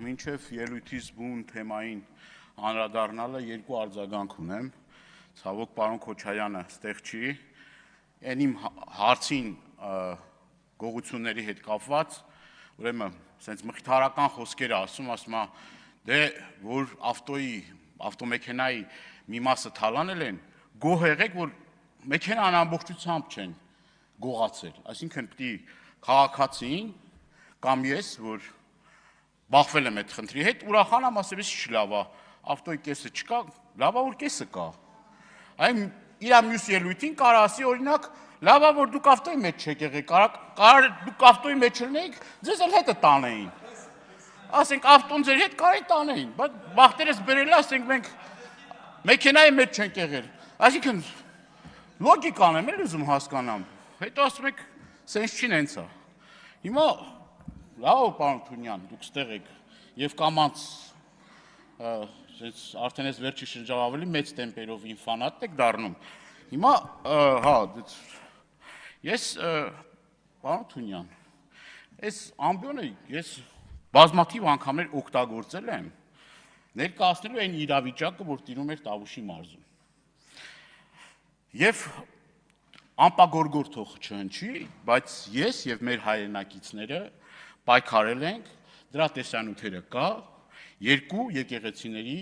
մինչև ելույթից բուն թեմային անդրադառնալը երկու արձագանք ունեմ, ցավոք պարոն Քոչարյանը ստեղ չի, այն իմ հարցին գողությունների հետ կապված, ուրեմն սենց մխիթարական խոսքեր ասում, դե որ ավտոմեքենայի մի մասը թալանել են, գոհ եղեք, որ մեքենան ամբողջությամբ չեն գողացել, այսինքն պիտի քաղաքացին կամ ես, որ բախվել եմ այդ խնդրի հետ, ուրախանամ, ասեմ, չի լավ է, ավտոյի կեսը չկա, լավ է, որ կեսը կա։ Այն իր մյուս ելույթին կարող ասի, օրինակ, լավ է, որ դուք ավտոյի մեջ չեք եղեք, կարող դուք ավտոյի մեջ լինեիք, ձեզ էլ հետը տանեին։ Ասենք ավտոն ձեր հետ կարելի տանեին, բայց բախտերս բերել է, ասենք մենք մեքենայի մեջ չենք եղել։ Այսինքն լոգիկան եմ էլ ուզում հասկանամ։ Հետո ասում եք, սենց չի նենց է։ Հիմա լավ պարոն Թունյան, դուք ստեղ եք եւ կամանց արդեն այս վերջի շրջան ավելի մեծ տեմպերով իմ ֆանատ եք դառնում։ Հիմա հա ես պարոն Թունյան, այս ամբիոնը ես բազմաթիվ անգամներ օգտագործել եմ ներկայացնելու այն իրավիճակը, որ տիրում էր Տավուշի մարզում։ Եվ անպագորգոր թող չհնչի, բայց ես եւ մեր հայրենակիցները պայքարել ենք, դրա տեսանյութերը կա, երկու եկեղեցիների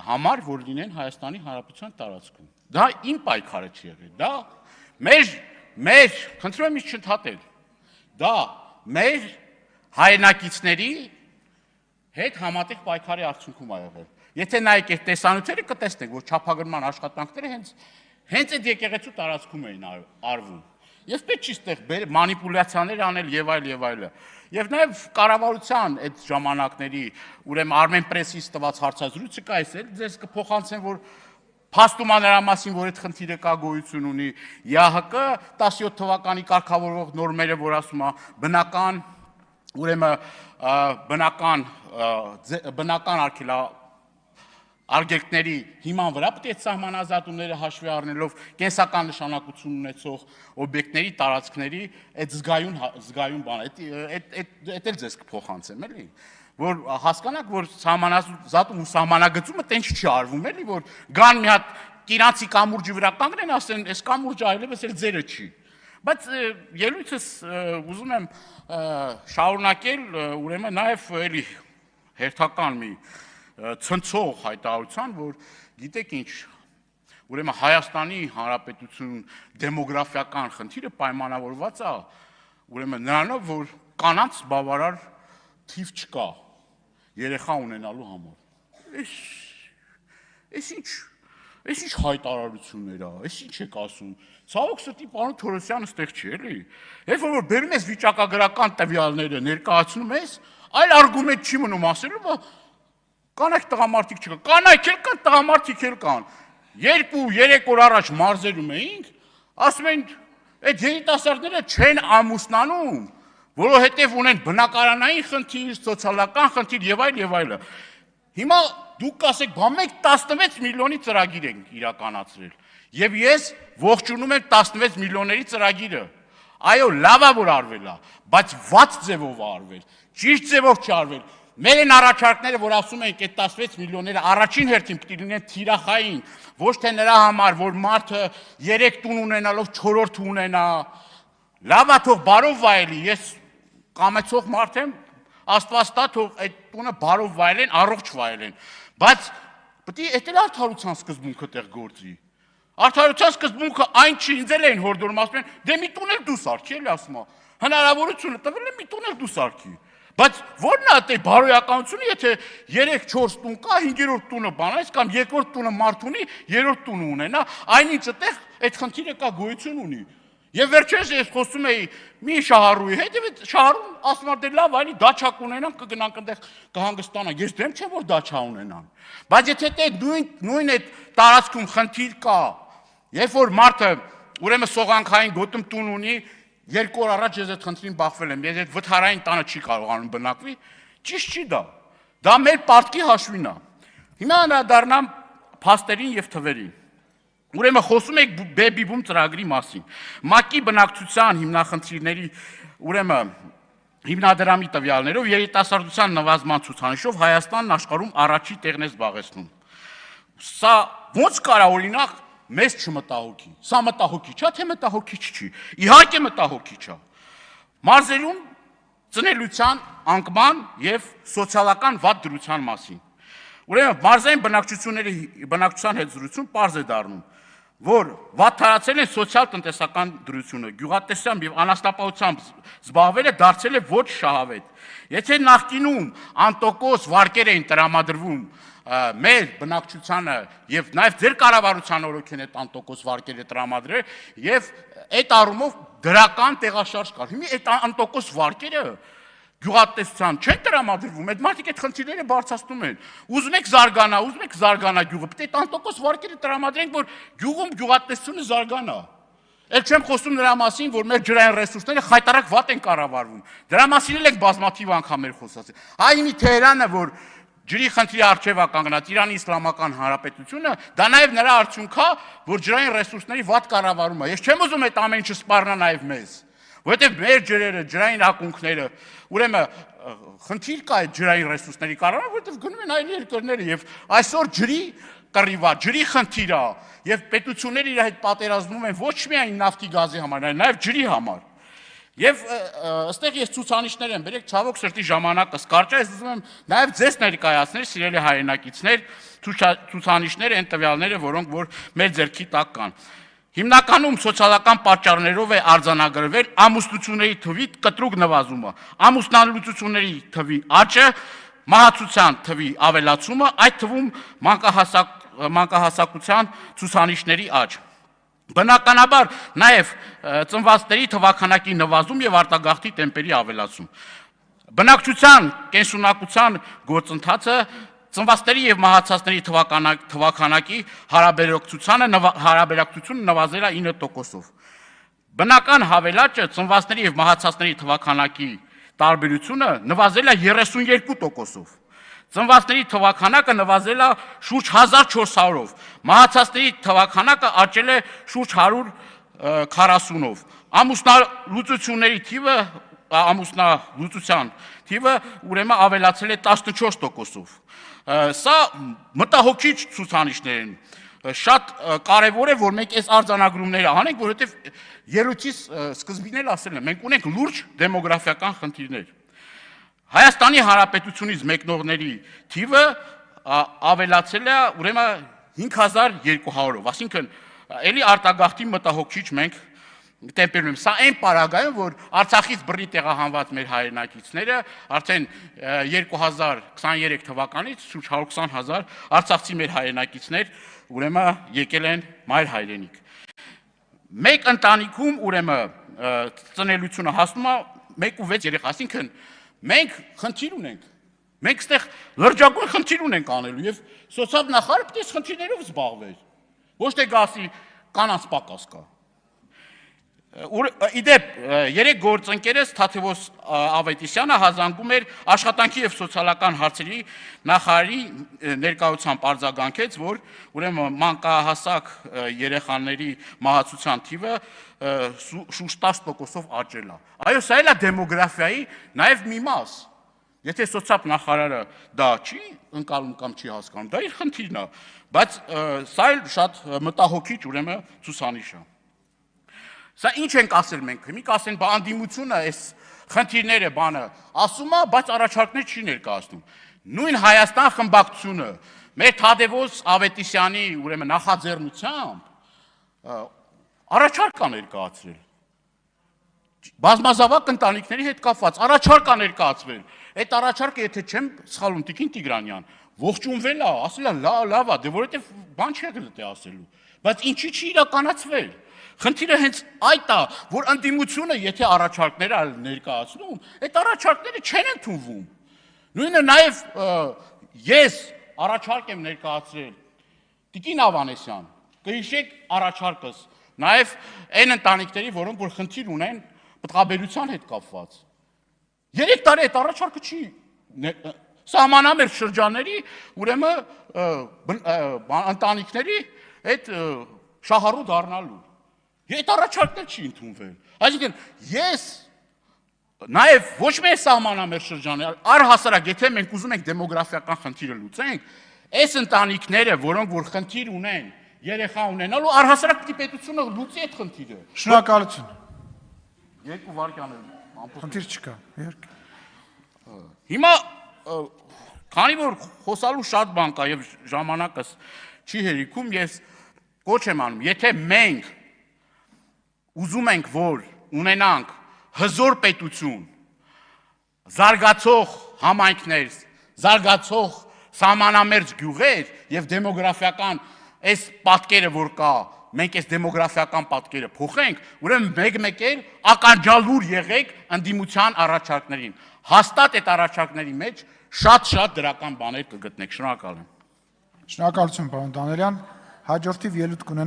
համար, որ լինեն Հայաստանի Հանրապետության տարածքում։ Դա իմ պայքարը չի եղել, դա մեր, խնդրում եմ ինձ չընդհատել, դա մեր հայրենակիցների հետ համատեղ պայքարի արդյունքում ա եղել։ Եթե նայեք այդ տեսանյութերը կտեսնեք, որ չափագրման աշխատանքները հենց այդ եկեղեցու տարածքում էին արվում։ Եվ պետք չի ստեղ մանիպուլյացիաներ անել եւ այլը։ Եվ նաեւ կառավարության այդ ժամանակների, ուրեմն Armenpress-ից տված հարցազրույցը կա, այսել ձեզ կփոխանցեն, որ փաստում ա նրա մասին, որ այդ խնդիրը կա գոյություն ունի։ ԵԱՀԿ 17 թվականի կարգավորող նորմերը, որ ասում է բնական, ուրեմն բնական արգելքների հիման վրա պետք է սահմանազատումները հաշվի առնելով կենսական նշանակություն ունեցող օբյեկտների, տարածքների այդ զգայուն բան, այդ էլ ձեզ կփոխանցեմ, էլի, որ հասկանաք, որ սահմանազատում ու սահմանագծումը տենց չի արվում, էլի, որ գան մի հատ կիրանցի կամուրջի վրա կանգնեն, ասեն, այս կամուրջը այլևս էլ ձերը չի։ Բայց ելույթս ուզում եմ շարունակել, ուրեմն նաև էլի հերթական մի ցնցող հայտարարության, որ գիտեք ինչ, ուրեմն Հայաստանի Հանրապետություն դեմոգրաֆիական խնդիրը պայմանավորված է, ուրեմն նրանով, որ կանանց բավարար թիվ չկա երեխա ունենալու համար։ Այս ինչ հայտարարություններ է, այս ինչ եք ասում։ Ցավոք սրտի պարոն Թորոսյանը ստեղ չի, էլի։ Երբ որ բերում ես վիճակագրական տվյալները, ներկայացնում ես, այլ արգումենտ չի մնում ասելու, որ կանայք տղամարդիկ չկա, կանայք էլ կան, տղամարդիկ էլ կան։ 2-3 օր առաջ մարզերում էինք, ասում են, այդ երիտասարդները չեն ամուսնանում, որովհետև ունեն բնակարանային խնդիր, սոցիալական խնդիր եւ այլը։ Հիմա դուք կասեք, բա մենք 16 միլիոնի ծրագիր ենք իրականացրել։ Եվ ես ողջունում եմ 16 միլիոնների ծրագիրը։ Այո, լավ է որ արվել է, բայց վատ ձևով է արվել, ճիշտ ձևով չի արվել։ Մեր են առաջարկները, որ ասում ենք այդ 16 միլիոնները առաջին հերթին պիտի լինեն թիրախային, ոչ թե նրա համար, որ մարդը 3 տուն ունենալով 4-րդ ունենա։ Լավ է թող բարով վայելի, ես կամեցող մարդ եմ, Աստված տա թող այդ տունը բարով վայելեն, առողջ վայելեն, բայց պիտի էդ էլ արդարության սկզբունքը տեղ գործի։ Արդարության սկզբունքը այն չի, ինձ էլ էին հորդորում, ասում են, դե մի տուն էլ դու սարքի, էլի ասում է, հնարավորությունը տվել է մի տուն էլ դու սարքի։ Բայց ո՞րն է այդ բարոյականությունը, եթե 3-4 տուն կա, 5-րդ տունը բանայից կամ 2-րդ տունը մարդ ունի, 3-րդ տունը ունենա, այնինչ այդտեղ այդ խնդիրը կա գոյություն ունի։ Եվ վերջերս ես խոսում էի մի շահառուի հետ, եւ շահառուն ասում էր դե լավ, այլի դաչա կունենան, կգնանք այնտեղ կհանգստանանք։ Ես դեմ չեմ որ դաչա ունենան։ Բայց եթե այդ նույն այդ տարածքում խնդիր կա, երբ որ մարդը ուրեմն սողանքային գոտում տուն ունի, 2 օր առաջ ես այդ խնդրին բախվել եմ, ես այդ վթարային տանը չի կարողանում բնակվի, ճիշտ չի դա։ Դա մեր պարտքի հաշվին է։ Հիմա անդրադառնամ փաստերին եւ թվերին։ Ուրեմն խոսում եք Baby Boom ծրագրի մասին։ ՄԱԿ-ի բնակչության հիմնախնդիրների, ուրեմն հիմնադրամի տվյալներով երիտասարդության նվազման ցուցանիշով Հայաստանն աշխարհում առաջի տեղն է զբաղեցնում։ Սա ո՞նց կարա օրինակ մեզ չմտահոգի։ Սա մտահոգի չէ, թե մտահոգիչ չի։ Իհարկե մտահոգիչ է։ Մարզերում ծնելիության, անկման եւ սոցիալական վատ դրության մասին։ Ուրեմն մարզային բնակչության հետ զրույցում պարզ է դառնում, որ վատթարացել են սոցիալ-տնտեսական դրությունը, գյուղատնտեսությամբ եւ անասնապահությամբ զբաղվելը դարձել է ոչ շահավետ։ Եթե նախկինում անտոկոս վարկեր էին տրամադրվում մեր բնակչությանը եւ նաեւ ձեր կառավարության օրոքեն այդ անտոկոս վարկերը տրամադրել եւ այդ առումով դրական տեղաշարժ կար։ Հիմա այդ անտոկոս վարկերը գյուղատնտեսության չեն տրամադրվում, այդ մարդիկ այդ խնդիրները բարձրացնում են։ Ուզում եք զարգանա գյուղը, պետք է անտոկոս վարկերը տրամադրենք, որ գյուղում գյուղատնտեսությունը զարգանա։ Էլ չեմ խոսում նրա մասին, որ մեր ջրային ռեսուրսները խայտարակ վատ են կառավարվում։ Դրա մասին էլ ենք բազմաթիվ անգամներ խոսացել։ Այ մի Թեհրանը, որ ջրի խնդրի առջև է կանգնած Իրանի Իսլամական Հանրապետությունը, դա նաև նրա արդյունք է, որ ջրային ռեսուրսների վատ կառավարում է։ Ես չեմ ուզում այդ ամեն ինչը սպառնա նաև մեզ, որովհետև մեր ջրերը, ջրային ակունքները, ուրեմն խնդիր կա այդ ջրային ռեսուրսների կառավարման, որովհետև գնում են այլ երկրները եւ այսօր ջրի կռիվա, ջրի խնդիր է եւ պետությունները իր հետ պատերազմում են ոչ միայն նավթի գազի համար, այլ նաեւ ջրի համար։ Եվ ըստեղ ես ցուցանիշներ եմ բերեք, ցավոք սրտի ժամանակս կարճ է, ես ուզում եմ նաև ձեզ ներկայացնել, սիրելի հայրենակիցներ, ցուցանիշները, այն տվյալները, որոնք որ մեր ձեռքի տակ կան։ Հիմնականում սոցիալական պատճառներով է արձանագրվել ամուսնությունների թվի կտրուկ նվազումը, ամուսնալուծությունների թվի աճը, մահացության թվի ավելացումը, այդ թվում մանկահասակության ցուցանիշների աճ։ Բնականաբար նաև ծնվածների թվաքանակի նվազում եւ արտագաղթի տեմպերի ավելացում։ Բնակչության կենսունակության գործընթացը ծնվածների եւ մահացածների թվաքանակի հարաբերակցությունը նվազել է 9%-ով։ Բնական հավելաճը ծնվածների եւ մահացածների թվաքանակի տարբերությունը նվազել է 32%-ով։ Ծնվածների թվաքանակը նվազել է շուրջ 1400-ով, մահացածների թվաքանակը աճել է շուրջ 140-ով, ամուսնալուծության թիվը ուրեմն ավելացել է 14%-ով։ Սա մտահոգիչ ցուցանիշներ են։ Շատ կարևոր է, որ մենք այս արձանագրումները անենք, որովհետև ելույթիս սկզբին էլ ասել եմ, մենք ունենք լուրջ դեմոգրաֆիական խնդիրներ։ Հայաստանի Հանրապետությունից մեկնողների թիվը ավելացել է ուրեմն 5200-ով, այսինքն էլի արտագաղթի մտահոգիչ մենք տեմպերում ենք։ Սա այն պարագայում, որ Արցախից բռնի տեղահանված մեր հայրենակիցները արդեն 2023 թվականից շուրջ 120,000 արցախցի մեր հայրենակիցներ ուրեմն եկել են մայր հայրենիք։ Մեկ ընտանիքում ուրեմն ծնելիությունը հասնում է 1.6 երեխա, այսինքն մենք խնդիր ունենք, մենք ստեղ լրջագույն խնդիր ունենք անելու եւ սոցիալ-նախարարը պետք է այս խնդիրներով զբաղվեր, ոչ թե գասի կանանց պակաս կա։ Իդեպ, երեք գործընկերս Թաթևոս Ավետիսյանը հազանգում էր աշխատանքի եւ սոցիալական հարցերի նախարարի ներկայությամբ արձագանքեց, որ ուրեմն մանկահասակ երեխաների մահացության թիվը շուրջ 10%-ով աճել է։ Այո, սա էլ է դեմոգրաֆիայի նաեւ մի մաս։ Եթե սոցիալ նախարարը դա չի ընկալում կամ չի հասկանում, դա իր խնդիրն է, բայց սա էլ շատ մտահոգիչ ուրեմն ցուցանիշ է։ Սա ինչ ենք ասել մենք, մի կասեն անդիմությունը այս խնդիրները բանը ասում է, բայց առաջարկներ չի ներկայացնում։ Նույն Հայաստան խմբակցությունը մեր Թադևոս Ավետիսյանի ուրեմն նախաձեռնությամբ առաջարկ կա ներկայացրել։ Բազմազավակ ընտանիքների հետ կապված առաջարկ կա ներկայացվել։ Այդ առաջարկը, եթե չեմ սխալվում, Տիկին Տիգրանյան, ողջունվել է, ասել է լավ է, դե որովհետև բան չի եղել դե ասելու։ Բայց ինչի՞ չի իրականացվել։ Խնդիրը հենց այդ է, որ ընդդիմությունը, եթե առաջարկներ է ներկայացնում, այդ առաջարկները չեն ընդունվում։ Նույնը նաև ես առաջարկ եմ ներկայացրել Տիկին Ավանեսյան, կհիշեք առաջարկս, նաև այն ընտանիքների, որոնք որ խնդիր ունեն պտղաբերության հետ կապված։ 3 տարի այդ առաջարկը չի սահմանամերձ շրջանների, ուրեմն ընտանիքների այդ շահառու դառնալու։ Այդ առաջարկներ չի ընդունվել։ Այսինքն ես Նաև ոչ միայն սահմանամերձ շրջանը, առհասարակ, եթե մենք ուզում ենք դեմոգրաֆիական խնդիրը լուծենք, այս ընտանիքները, որոնք որ խնդիր ունեն, երեխա ունենալու, առհասարակ պիտի պետությունը լուծի այդ խնդիրը։ Շնորհակալություն։ 2 վայրկյան է։ Խնդիր չկա, իհարկե։ Հիմա քանի որ խոսալու շատ բան կա եւ ժամանակս չի հերիքում, ես կոչ եմ անում, եթե մենք ուզում ենք, որ ունենանք հզոր պետություն, զարգացող համայնքներ, զարգացող սահմանամերձ գյուղեր եւ դեմոգրաֆիական այս պատկերը, որ կա, մենք այս դեմոգրաֆիական պատկերը փոխենք, ուրեմն մեկ-մեկ էլ ականջալուր եղեք ընդդիմության առաջարկներին։ Հաստատ այդ առաջարկների մեջ շատ դրական բաներ կգտնեք։ Շնորհակալ եմ։ Շնորհակալություն, պարոն Դանելյան։ Հաջորդիվ ելույթ կունենա